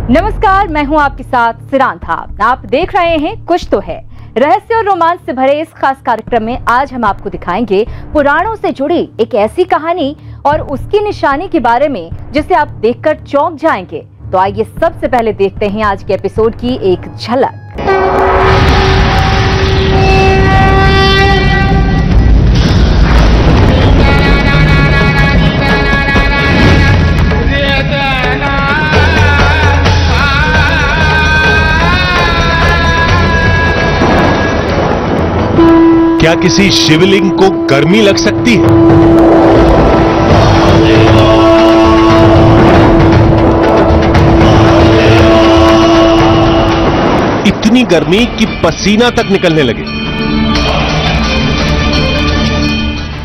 नमस्कार, मैं हूं आपके साथ सिरान था। आप देख रहे हैं कुछ तो है। रहस्य और रोमांच से भरे इस खास कार्यक्रम में आज हम आपको दिखाएंगे पुराणों से जुड़ी एक ऐसी कहानी और उसकी निशानी के बारे में जिसे आप देखकर चौंक जाएंगे। तो आइए सबसे पहले देखते हैं आज के एपिसोड की एक झलक। क्या किसी शिवलिंग को गर्मी लग सकती है? इतनी गर्मी कि पसीना तक निकलने लगे।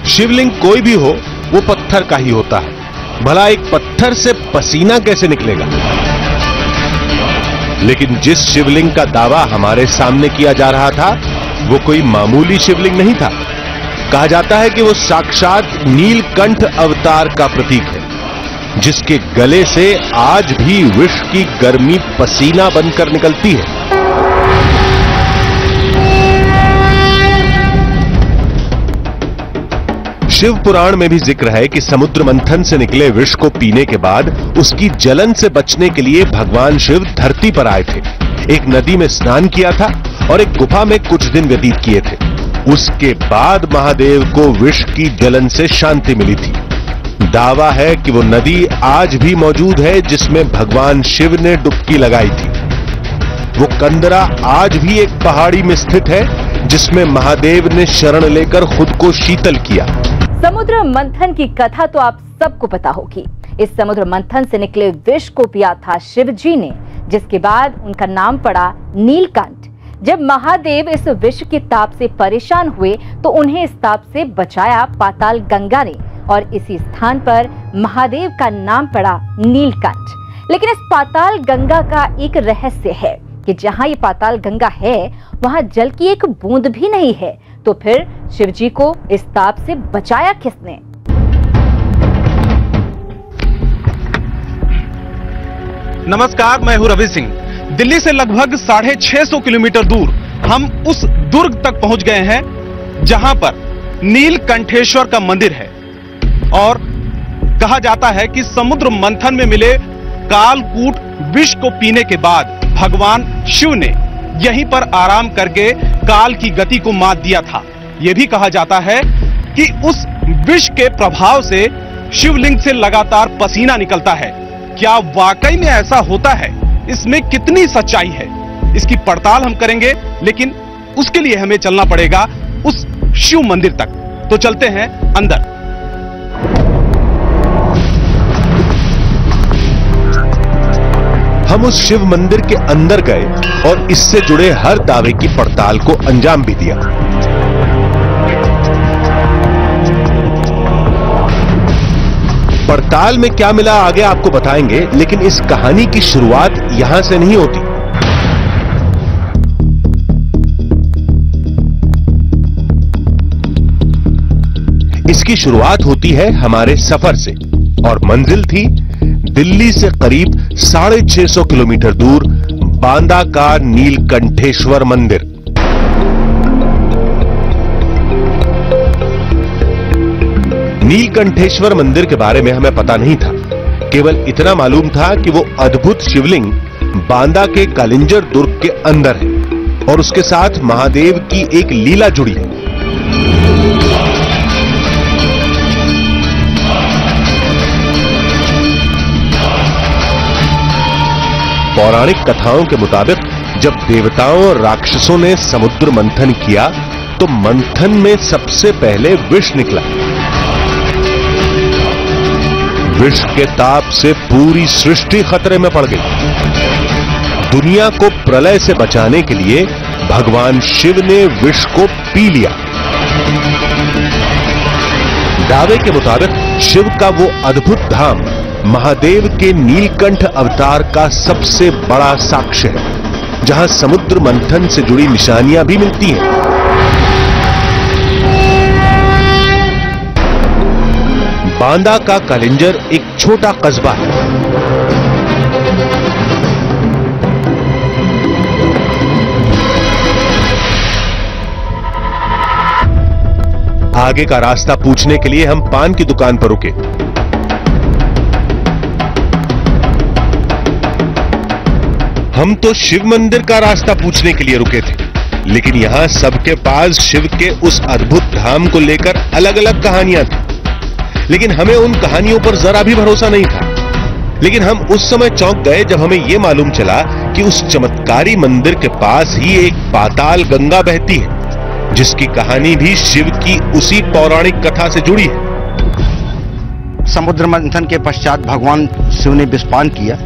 शिवलिंग कोई भी हो, वो पत्थर का ही होता है। भला एक पत्थर से पसीना कैसे निकलेगा? लेकिन जिस शिवलिंग का दावा हमारे सामने किया जा रहा था, वो कोई मामूली शिवलिंग नहीं था। कहा जाता है कि वो साक्षात नीलकंठ अवतार का प्रतीक है, जिसके गले से आज भी विष की गर्मी पसीना बनकर निकलती है। शिव पुराण में भी जिक्र है कि समुद्र मंथन से निकले विष को पीने के बाद उसकी जलन से बचने के लिए भगवान शिव धरती पर आए थे। एक नदी में स्नान किया था और एक गुफा में कुछ दिन व्यतीत किए थे। उसके बाद महादेव को विष की जलन से शांति मिली थी। दावा है कि वो नदी आज भी मौजूद है जिसमें भगवान शिव ने डुबकी लगाई थी। वो कंदरा आज भी एक पहाड़ी में स्थित है जिसमें महादेव ने शरण लेकर खुद को शीतल किया। समुद्र मंथन की कथा तो आप सबको पता होगी। इस समुद्र मंथन से निकले विष को पिया था शिव जी ने, जिसके बाद उनका नाम पड़ा नीलकंठ। जब महादेव इस विष के ताप से परेशान हुए तो उन्हें इस ताप से बचाया पाताल गंगा ने, और इसी स्थान पर महादेव का नाम पड़ा नीलकंठ। लेकिन इस पाताल गंगा का एक रहस्य है कि जहां ये पाताल गंगा है वहां जल की एक बूंद भी नहीं है। तो फिर शिवजी को इस ताप से बचाया किसने? नमस्कार, मैं हूं रवि सिंह। दिल्ली से लगभग 650 किलोमीटर दूर हम उस दुर्ग तक पहुंच गए हैं जहां पर नीलकंठेश्वर का मंदिर है। और कहा जाता है कि समुद्र मंथन में मिले कालकूट विष को पीने के बाद भगवान शिव ने यहीं पर आराम करके काल की गति को मात दिया था। यह भी कहा जाता है कि उस विष के प्रभाव से शिवलिंग से लगातार पसीना निकलता है। क्या वाकई में ऐसा होता है? इसमें कितनी सच्चाई है, इसकी पड़ताल हम करेंगे, लेकिन उसके लिए हमें चलना पड़ेगा उस शिव मंदिर तक। तो चलते हैं अंदर। हम उस शिव मंदिर के अंदर गए और इससे जुड़े हर दावे की पड़ताल को अंजाम भी दिया। पड़ताल में क्या मिला आगे आपको बताएंगे, लेकिन इस कहानी की शुरुआत यहां से नहीं होती। इसकी शुरुआत होती है हमारे सफर से, और मंजिल थी दिल्ली से करीब 650 किलोमीटर दूर बांदा का नीलकंठेश्वर मंदिर। नीलकंठेश्वर मंदिर के बारे में हमें पता नहीं था। केवल इतना मालूम था कि वो अद्भुत शिवलिंग बांदा के कालिंजर दुर्ग के अंदर है और उसके साथ महादेव की एक लीला जुड़ी है। पौराणिक कथाओं के मुताबिक जब देवताओं और राक्षसों ने समुद्र मंथन किया तो मंथन में सबसे पहले विष निकला। विष के ताप से पूरी सृष्टि खतरे में पड़ गई। दुनिया को प्रलय से बचाने के लिए भगवान शिव ने विष को पी लिया। दावे के मुताबिक शिव का वो अद्भुत धाम महादेव के नीलकंठ अवतार का सबसे बड़ा साक्ष्य है, जहां समुद्र मंथन से जुड़ी निशानियां भी मिलती हैं। बांदा का कालिंजर एक छोटा कस्बा है। आगे का रास्ता पूछने के लिए हम पान की दुकान पर रुके। हम तो शिव मंदिर का रास्ता पूछने के लिए रुके थे, लेकिन यहां सबके पास शिव के उस अद्भुत धाम को लेकर अलग अलग कहानियां थी, लेकिन हमें उन कहानियों पर जरा भी भरोसा नहीं था। लेकिन हम उस समय चौंक गए जब हमें यह मालूम चला कि उस चमत्कारी मंदिर के पास ही एक पाताल गंगा बहती है, जिसकी कहानी भी शिव की उसी पौराणिक कथा से जुड़ी है। समुद्र मंथन के पश्चात भगवान शिव ने विषपान किया।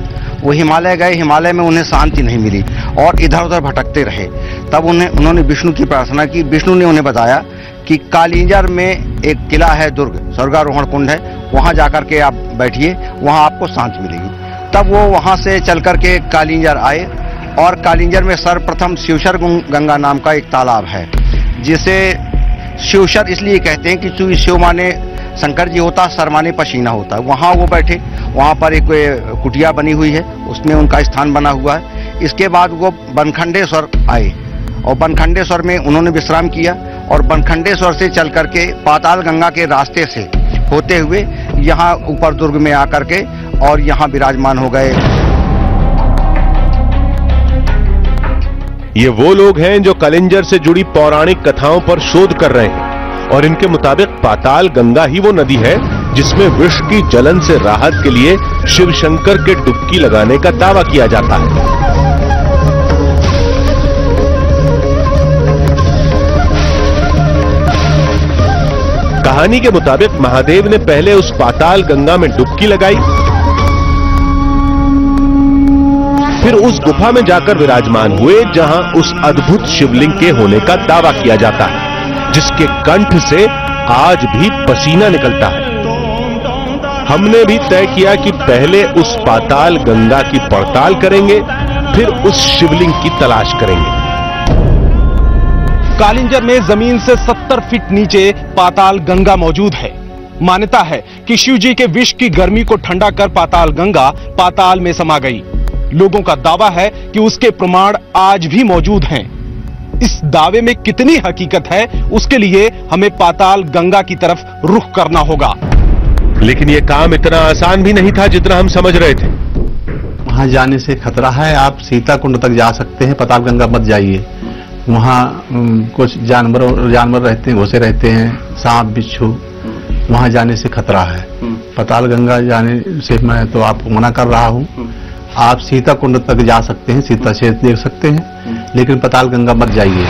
वो हिमालय गए, हिमालय में उन्हें शांति नहीं मिली और इधर उधर भटकते रहे। तब उन्होंने विष्णु की प्रार्थना की। विष्णु ने उन्हें बताया कि कालिंजर में एक किला है, दुर्ग स्वर्गारोहण कुंड है, वहां जाकर के आप बैठिए, वहां आपको शांति मिलेगी। तब वो वहां से चल करके कालिंजर आए और कालिंजर में सर्वप्रथम शिवशर गंगा नाम का एक तालाब है, जिसे शिवशर इसलिए कहते हैं कि शिव माने शंकर जी होता, सर माने पसीना होता। वहां वो बैठे, वहां पर एक कुटिया बनी हुई है, उसमें उनका स्थान बना हुआ है। इसके बाद वो बनखंडेश्वर आए और बनखंडेश्वर में उन्होंने विश्राम किया और बनखंडेश्वर से चल करके पाताल गंगा के रास्ते से होते हुए यहाँ ऊपर दुर्ग में आकर के और यहाँ विराजमान हो गए। ये वो लोग हैं जो कालिंजर से जुड़ी पौराणिक कथाओं पर शोध कर रहे हैं और इनके मुताबिक पाताल गंगा ही वो नदी है जिसमें विष की जलन से राहत के लिए शिव शंकर के डुबकी लगाने का दावा किया जाता है। कहानी के मुताबिक महादेव ने पहले उस पाताल गंगा में डुबकी लगाई, फिर उस गुफा में जाकर विराजमान हुए जहां उस अद्भुत शिवलिंग के होने का दावा किया जाता है, जिसके कंठ से आज भी पसीना निकलता है। हमने भी तय किया कि पहले उस पाताल गंगा की पड़ताल करेंगे, फिर उस शिवलिंग की तलाश करेंगे। कालिंजर में जमीन से 70 फीट नीचे पाताल गंगा मौजूद है। मान्यता है कि शिव जी के विष की गर्मी को ठंडा कर पाताल गंगा पाताल में समा गई। लोगों का दावा है कि उसके प्रमाण आज भी मौजूद हैं। इस दावे में कितनी हकीकत है, उसके लिए हमें पाताल गंगा की तरफ रुख करना होगा। लेकिन यह काम इतना आसान भी नहीं था जितना हम समझ रहे थे। वहां जाने से खतरा है। आप सीता कुंड तक जा सकते हैं, पाताल गंगा मत जाइए। वहाँ कुछ जानवर रहते हैं, घुसे रहते हैं, सांप बिच्छू, वहां जाने से खतरा है। पाताल गंगा जाने से मैं तो आपको मना कर रहा हूँ। आप सीता कुंड तक जा सकते हैं, सीता क्षेत्र देख सकते हैं, लेकिन पाताल गंगा मत जाइए।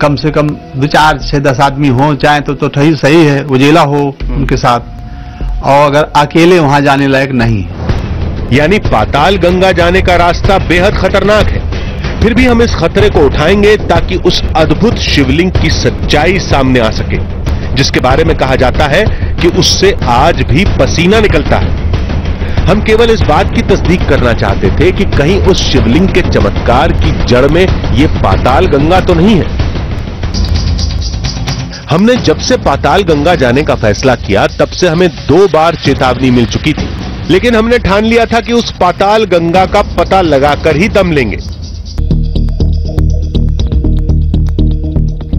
कम से कम 2, 4, 6, 10 आदमी हो चाहे तो सही है, उजेला हो उनके साथ, और अगर अकेले वहां जाने लायक नहीं। यानी पाताल गंगा जाने का रास्ता बेहद खतरनाक है, फिर भी हम इस खतरे को उठाएंगे ताकि उस अद्भुत शिवलिंग की सच्चाई सामने आ सके, जिसके बारे में कहा जाता है कि उससे आज भी पसीना निकलता है। हम केवल इस बात की तस्दीक करना चाहते थे कि कहीं उस शिवलिंग के चमत्कार की जड़ में ये पाताल गंगा तो नहीं है। हमने जब से पाताल गंगा जाने का फैसला किया तब से हमें 2 बार चेतावनी मिल चुकी थी, लेकिन हमने ठान लिया था कि उस पाताल गंगा का पता लगाकर ही दम लेंगे।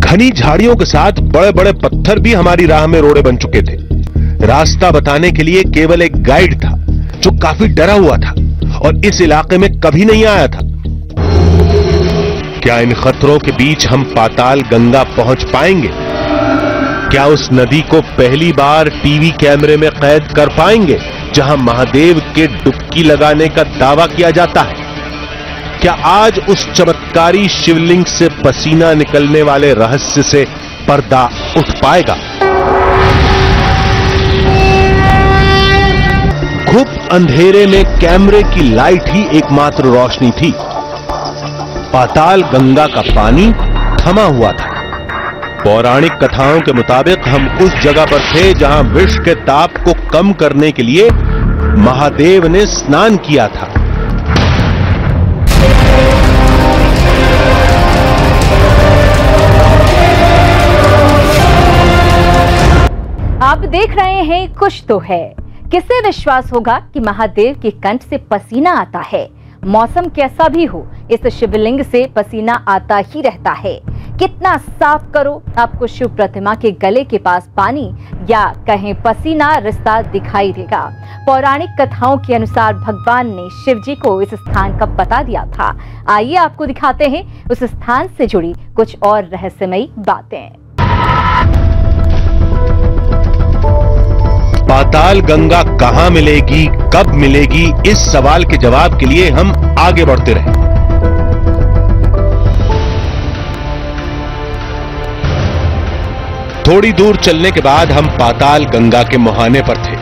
घनी झाड़ियों के साथ बड़े बड़े पत्थर भी हमारी राह में रोड़े बन चुके थे। रास्ता बताने के लिए केवल एक गाइड था जो काफी डरा हुआ था और इस इलाके में कभी नहीं आया था। क्या इन खतरों के बीच हम पाताल गंगा पहुंच पाएंगे? क्या उस नदी को पहली बार टीवी कैमरे में कैद कर पाएंगे जहां महादेव के डुबकी लगाने का दावा किया जाता है? क्या आज उस चमत्कारी शिवलिंग से पसीना निकलने वाले रहस्य से पर्दा उठ पाएगा? खूब अंधेरे में कैमरे की लाइट ही एकमात्र रोशनी थी। पाताल गंगा का पानी थमा हुआ था। पौराणिक कथाओं के मुताबिक हम उस जगह पर थे जहां विष के ताप को कम करने के लिए महादेव ने स्नान किया था। आप देख रहे हैं कुछ तो है। किसे विश्वास होगा कि महादेव के कंठ से पसीना आता है? मौसम कैसा भी हो, इस शिवलिंग से पसीना आता ही रहता है। कितना साफ करो, आपको शिव प्रतिमा के गले के पास पानी या कहीं पसीना रिश्ता दिखाई देगा। पौराणिक कथाओं के अनुसार भगवान ने शिव जी को इस स्थान का पता दिया था। आइए आपको दिखाते हैं उस स्थान से जुड़ी कुछ और रहस्यमयी बातें। पाताल गंगा कहां मिलेगी, कब मिलेगी, इस सवाल के जवाब के लिए हम आगे बढ़ते रहे। थोड़ी दूर चलने के बाद हम पाताल गंगा के मुहाने पर थे।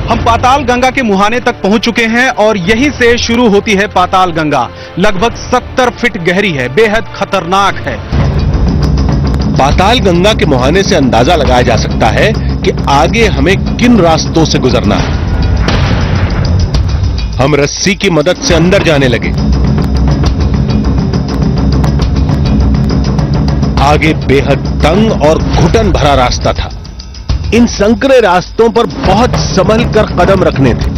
हम पाताल गंगा के मुहाने तक पहुंच चुके हैं और यहीं से शुरू होती है पाताल गंगा। लगभग 70 फीट गहरी है, बेहद खतरनाक है। पाताल गंगा के मुहाने से अंदाजा लगाया जा सकता है कि आगे हमें किन रास्तों से गुजरना है। हम रस्सी की मदद से अंदर जाने लगे। आगे बेहद तंग और घुटन भरा रास्ता था। इन संकरे रास्तों पर बहुत संभल कर कदम रखने थे,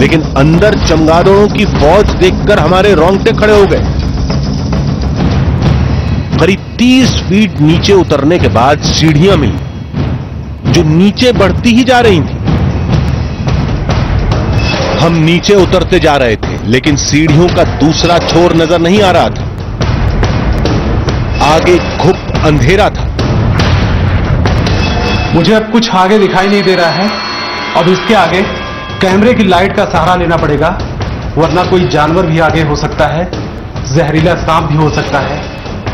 लेकिन अंदर चमगादड़ों की फौज देखकर हमारे रोंगटे खड़े हो गए। करीब 30 फीट नीचे उतरने के बाद सीढ़ियां मिली जो नीचे बढ़ती ही जा रही थी। हम नीचे उतरते जा रहे थे, लेकिन सीढ़ियों का दूसरा छोर नजर नहीं आ रहा था। आगे घुप अंधेरा था। मुझे अब कुछ आगे दिखाई नहीं दे रहा है। अब इसके आगे कैमरे की लाइट का सहारा लेना पड़ेगा, वरना कोई जानवर भी आगे हो सकता है, जहरीला सांप भी हो सकता है,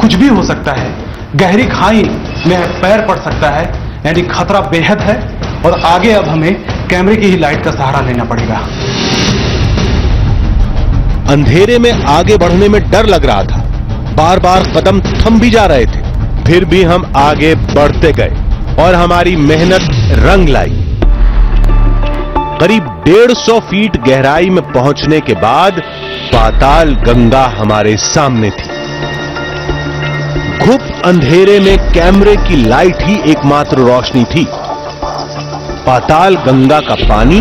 कुछ भी हो सकता है। गहरी खाई में पैर पड़ सकता है, यानी खतरा बेहद है। और आगे अब हमें कैमरे की ही लाइट का सहारा लेना पड़ेगा। अंधेरे में आगे बढ़ने में डर लग रहा था। बार बार कदम थम भी जा रहे थे, फिर भी हम आगे बढ़ते गए और हमारी मेहनत रंग लाई। करीब 150 फीट गहराई में पहुंचने के बाद पाताल गंगा हमारे सामने थी। घुप अंधेरे में कैमरे की लाइट ही एकमात्र रोशनी थी। पाताल गंगा का पानी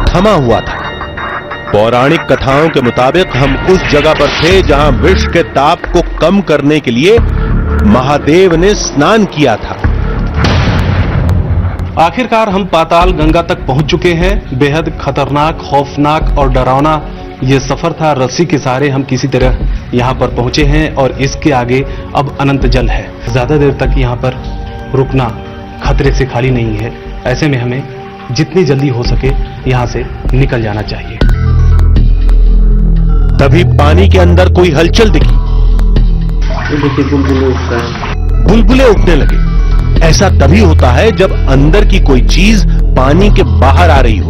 थमा हुआ था। पौराणिक कथाओं के मुताबिक हम उस जगह पर थे जहां विष के ताप को कम करने के लिए महादेव ने स्नान किया था। आखिरकार हम पाताल गंगा तक पहुंच चुके हैं। बेहद खतरनाक, खौफनाक और डरावना ये सफर था। रस्सी के सहारे हम किसी तरह यहाँ पर पहुंचे हैं और इसके आगे अब अनंत जल है। ज्यादा देर तक यहाँ पर रुकना खतरे से खाली नहीं है। ऐसे में हमें जितनी जल्दी हो सके यहाँ से निकल जाना चाहिए। तभी पानी के अंदर कोई हलचल दिखी। बुलबुले उठने लगे। ऐसा तभी होता है जब अंदर की कोई चीज पानी के बाहर आ रही हो।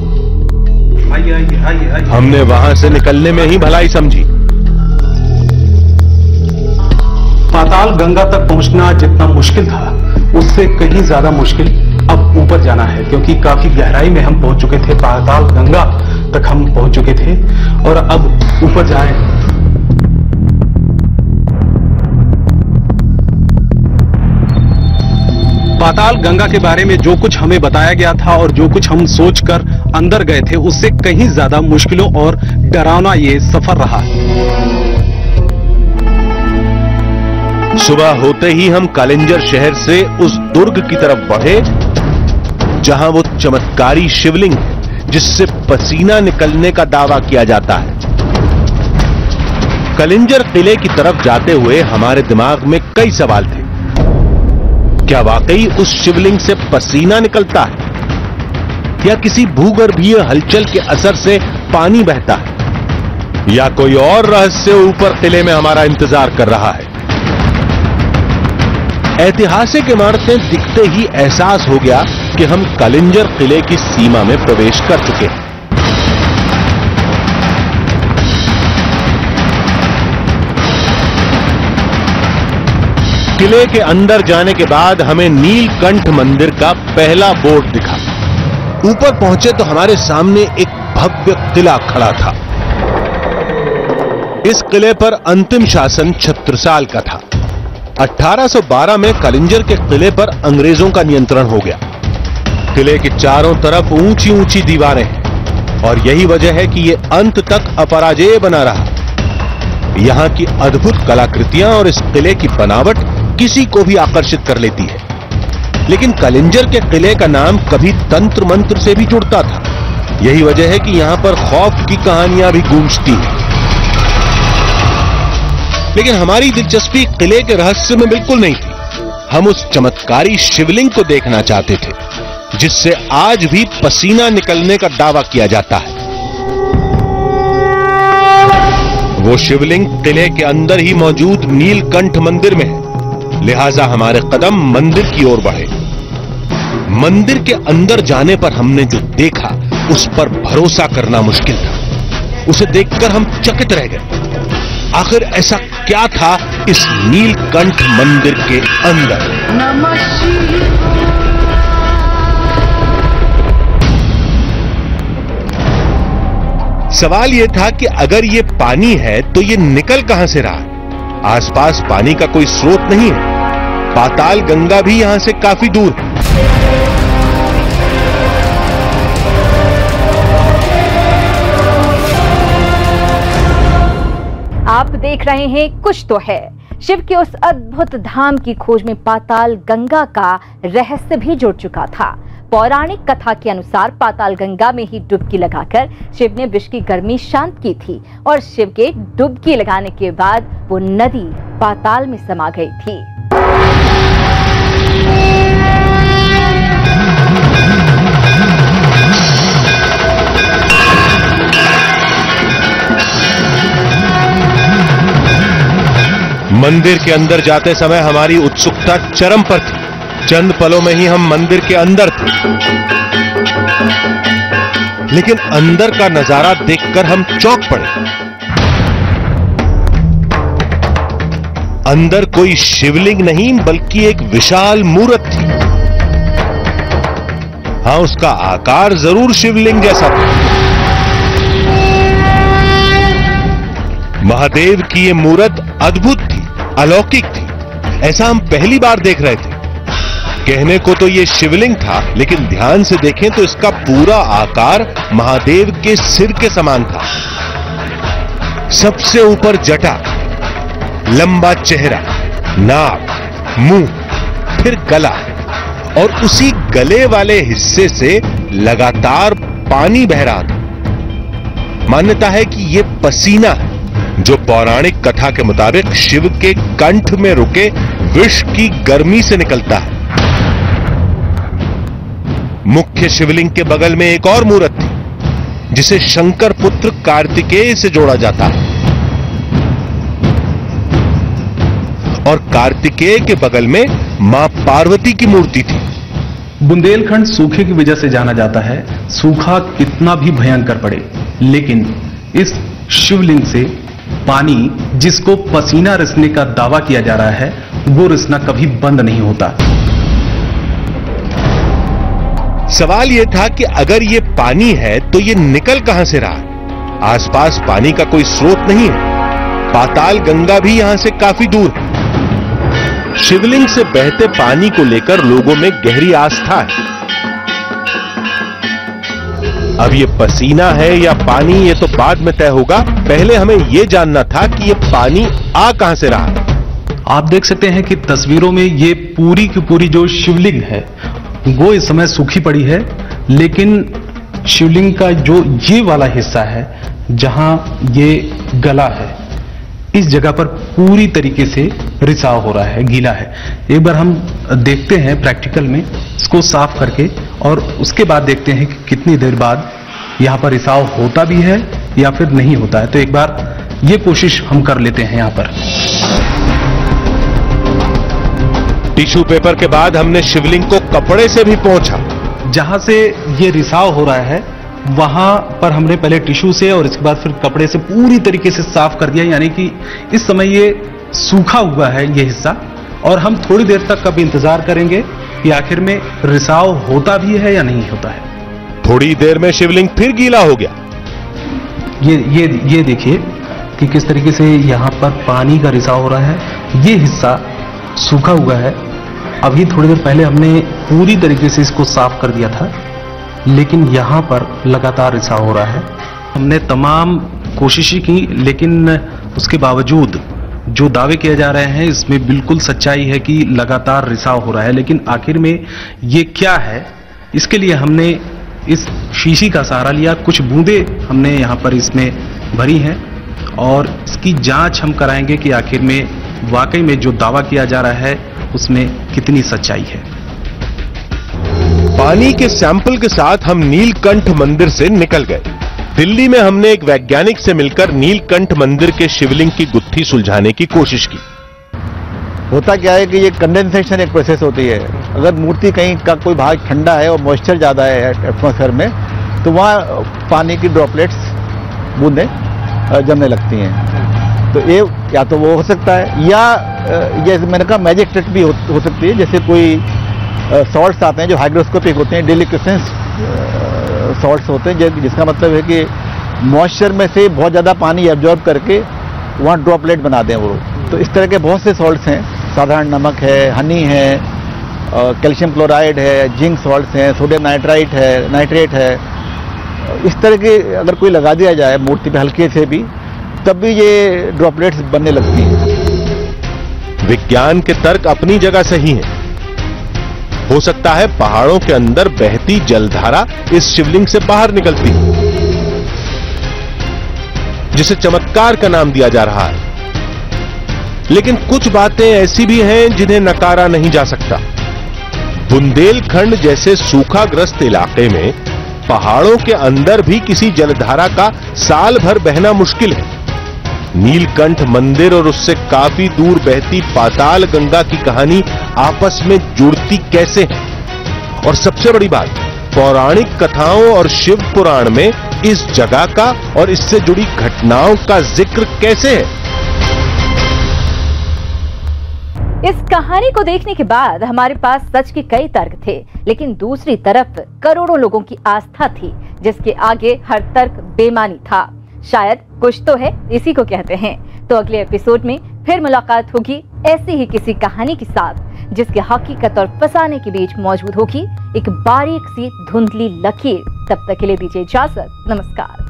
हमने वहां से निकलने में ही भलाई समझी। पाताल गंगा तक पहुंचना जितना मुश्किल था, उससे कहीं ज्यादा मुश्किल अब ऊपर जाना है, क्योंकि काफी गहराई में हम पहुंच चुके थे। पाताल गंगा तक हम पहुंच चुके थे और अब ऊपर जाएं। पाताल गंगा के बारे में जो कुछ हमें बताया गया था और जो कुछ हम सोचकर अंदर गए थे, उससे कहीं ज्यादा मुश्किलों और डरावना ये सफर रहा। सुबह होते ही हम कालिंजर शहर से उस दुर्ग की तरफ बढ़े जहां वो चमत्कारी शिवलिंग है जिससे पसीना निकलने का दावा किया जाता है। कालिंजर किले की तरफ जाते हुए हमारे दिमाग में कई सवाल थे। क्या वाकई उस शिवलिंग से पसीना निकलता है, या किसी भूगर्भीय हलचल के असर से पानी बहता है, या कोई और रहस्य ऊपर किले में हमारा इंतजार कर रहा है। ऐतिहासिक इमारतें दिखते ही एहसास हो गया कि हम कालिंजर किले की सीमा में प्रवेश कर चुके हैं। किले के अंदर जाने के बाद हमें नीलकंठ मंदिर का पहला बोर्ड दिखा। ऊपर पहुंचे तो हमारे सामने एक भव्य किला खड़ा था। इस किले पर अंतिम शासन छत्रसाल का था। 1812 में कालिंजर के किले पर अंग्रेजों का नियंत्रण हो गया। किले के चारों तरफ ऊंची ऊंची दीवारें हैं। और यही वजह है कि ये अंत तक अपराजेय बना रहा। यहां की अद्भुत कलाकृतियां और इस किले की बनावट किसी को भी आकर्षित कर लेती है। लेकिन कलिंजर के किले का नाम कभी तंत्र मंत्र से भी जुड़ता था। यही वजह है कि यहां पर खौफ की कहानियां भी गूंजती हैं। लेकिन हमारी दिलचस्पी किले के रहस्य में बिल्कुल नहीं थी। हम उस चमत्कारी शिवलिंग को देखना चाहते थे जिससे आज भी पसीना निकलने का दावा किया जाता है। वो शिवलिंग किले के अंदर ही मौजूद नीलकंठ मंदिर में है, लिहाजा हमारे कदम मंदिर की ओर बढ़े। मंदिर के अंदर जाने पर हमने जो देखा उस पर भरोसा करना मुश्किल था। उसे देखकर हम चकित रह गए। आखिर ऐसा क्या था इस नीलकंठ मंदिर के अंदर? सवाल यह था कि अगर ये पानी है तो ये निकल कहां से रहा? आसपास पानी का कोई स्रोत नहीं है। पाताल गंगा भी यहां से काफी दूर है। आप देख रहे हैं कुछ तो है। शिव के उस अद्भुत धाम की खोज में पाताल गंगा का रहस्य भी जुड़ चुका था। पौराणिक कथा के अनुसार पाताल गंगा में ही डुबकी लगाकर शिव ने विष की गर्मी शांत की थी और शिव के डुबकी लगाने के बाद वो नदी पाताल में समा गई थी। मंदिर के अंदर जाते समय हमारी उत्सुकता चरम पर थी। चंद पलों में ही हम मंदिर के अंदर थे। लेकिन अंदर का नजारा देखकर हम चौंक पड़े। अंदर कोई शिवलिंग नहीं बल्कि एक विशाल मूर्त थी। हां, उसका आकार जरूर शिवलिंग जैसा था। महादेव की यह मूर्त अद्भुत थी, अलौकिक थी। ऐसा हम पहली बार देख रहे थे। कहने को तो यह शिवलिंग था, लेकिन ध्यान से देखें तो इसका पूरा आकार महादेव के सिर के समान था। सबसे ऊपर जटा, लंबा चेहरा, नाक, मुंह, फिर गला, और उसी गले वाले हिस्से से लगातार पानी बह रहा था। मान्यता है कि यह पसीना है जो पौराणिक कथा के मुताबिक शिव के कंठ में रुके विष की गर्मी से निकलता है। मुख्य शिवलिंग के बगल में एक और मूर्त थी जिसे शंकर पुत्र कार्तिकेय से जोड़ा जाता है, और कार्तिकेय के बगल में मां पार्वती की मूर्ति थी। बुंदेलखंड सूखे की वजह से जाना जाता है। सूखा कितना भी भयंकर पड़े, लेकिन इस शिवलिंग से पानी, जिसको पसीना रिसने का दावा किया जा रहा है, वो रिसना कभी बंद नहीं होता। सवाल यह था कि अगर ये पानी है तो ये निकल कहां से रहा? आसपास पानी का कोई स्रोत नहीं है। पाताल गंगा भी यहां से काफी दूर है। शिवलिंग से बहते पानी को लेकर लोगों में गहरी आस्था है। अब ये पसीना है या पानी, ये तो बाद में तय होगा। पहले हमें यह जानना था कि ये पानी आ कहां से रहा। आप देख सकते हैं कि तस्वीरों में ये पूरी की पूरी जो शिवलिंग है वो इस समय सूखी पड़ी है, लेकिन शिवलिंग का जो ये वाला हिस्सा है जहां ये गला है, इस जगह पर पूरी तरीके से रिसाव हो रहा है, गीला है। एक बार हम देखते हैं प्रैक्टिकल में इसको साफ करके, और उसके बाद देखते हैं कि कितनी देर बाद यहां पर रिसाव होता भी है या फिर नहीं होता है। तो एक बार ये कोशिश हम कर लेते हैं। यहां पर टिश्यू पेपर के बाद हमने शिवलिंग को कपड़े से भी पोंछा। जहां से ये रिसाव हो रहा है वहां पर हमने पहले टिश्यू से और इसके बाद फिर कपड़े से पूरी तरीके से साफ कर दिया। यानी कि इस समय ये सूखा हुआ है ये हिस्सा, और हम थोड़ी देर तक अब इंतजार करेंगे कि आखिर में रिसाव होता भी है या नहीं होता है। थोड़ी देर में शिवलिंग फिर गीला हो गया। ये देखिए कि किस तरीके से यहां पर पानी का रिसाव हो रहा है। ये हिस्सा सूखा हुआ है। अभी थोड़ी देर पहले हमने पूरी तरीके से इसको साफ कर दिया था। लेकिन यहाँ पर लगातार रिसाव हो रहा है। हमने तमाम कोशिशें की, लेकिन उसके बावजूद जो दावे किए जा रहे हैं इसमें बिल्कुल सच्चाई है कि लगातार रिसाव हो रहा है। लेकिन आखिर में ये क्या है, इसके लिए हमने इस शीशी का सहारा लिया। कुछ बूंदें हमने यहाँ पर इसमें भरी हैं और इसकी जांच हम कराएंगे कि आखिर में वाकई में जो दावा किया जा रहा है उसमें कितनी सच्चाई है। पानी के सैंपल के साथ हम नीलकंठ मंदिर से निकल गए। दिल्ली में हमने एक वैज्ञानिक से मिलकर नीलकंठ मंदिर के शिवलिंग की गुत्थी सुलझाने की कोशिश की। होता क्या है कि ये कंडेंसेशन एक प्रोसेस होती है। अगर मूर्ति कहीं का कोई भाग ठंडा है और मॉइस्चर ज़्यादा है एटमॉस्फेयर में, तो वहाँ पानी की ड्रॉपलेट्स बूंदें जमने लगती हैं। तो ये या तो वो हो सकता है, या जैसे मैंने कहा मैजिक ट्रिक भी हो सकती है। जैसे कोई सॉल्ट्स आते हैं जो हाइग्रोस्कोपिक होते हैं, डेलिक्वेसेंस सॉल्ट्स होते हैं, जिसका मतलब है कि मॉइस्चर में से बहुत ज़्यादा पानी एब्जॉर्ब करके वहाँ ड्रॉपलेट बना दें वो। तो इस तरह के बहुत से सॉल्ट्स हैं, साधारण नमक है, हनी है, कैल्शियम क्लोराइड है, जिंक सॉल्ट्स हैं, सोडियम नाइट्रेट है। इस तरह के अगर कोई लगा दिया जाए मूर्ति पे हल्के से भी, तब भी ये ड्रॉपलेट्स बनने लगती हैं। विज्ञान के तर्क अपनी जगह सही हैं। हो सकता है पहाड़ों के अंदर बहती जलधारा इस शिवलिंग से बाहर निकलती है, जिसे चमत्कार का नाम दिया जा रहा है। लेकिन कुछ बातें ऐसी भी हैं जिन्हें नकारा नहीं जा सकता। बुंदेलखंड जैसे सूखाग्रस्त इलाके में पहाड़ों के अंदर भी किसी जलधारा का साल भर बहना मुश्किल है। नीलकंठ मंदिर और उससे काफी दूर बहती पाताल गंगा की कहानी आपस में जुड़ती कैसे है? और सबसे बड़ी बात, पौराणिक कथाओं और शिव पुराण में इस जगह का और इससे जुड़ी घटनाओं का जिक्र कैसे है? इस कहानी को देखने के बाद हमारे पास सच के कई तर्क थे, लेकिन दूसरी तरफ करोड़ों लोगों की आस्था थी, जिसके आगे हर तर्क बेमानी था। शायद कुछ तो है, इसी को कहते हैं। तो अगले एपिसोड में फिर मुलाकात होगी ऐसी ही किसी कहानी के साथ, जिसके हकीकत और फसाने के बीच मौजूद होगी एक बारीक सी धुंधली लकीर। तब तक के लिए दीजिए इजाजत। नमस्कार।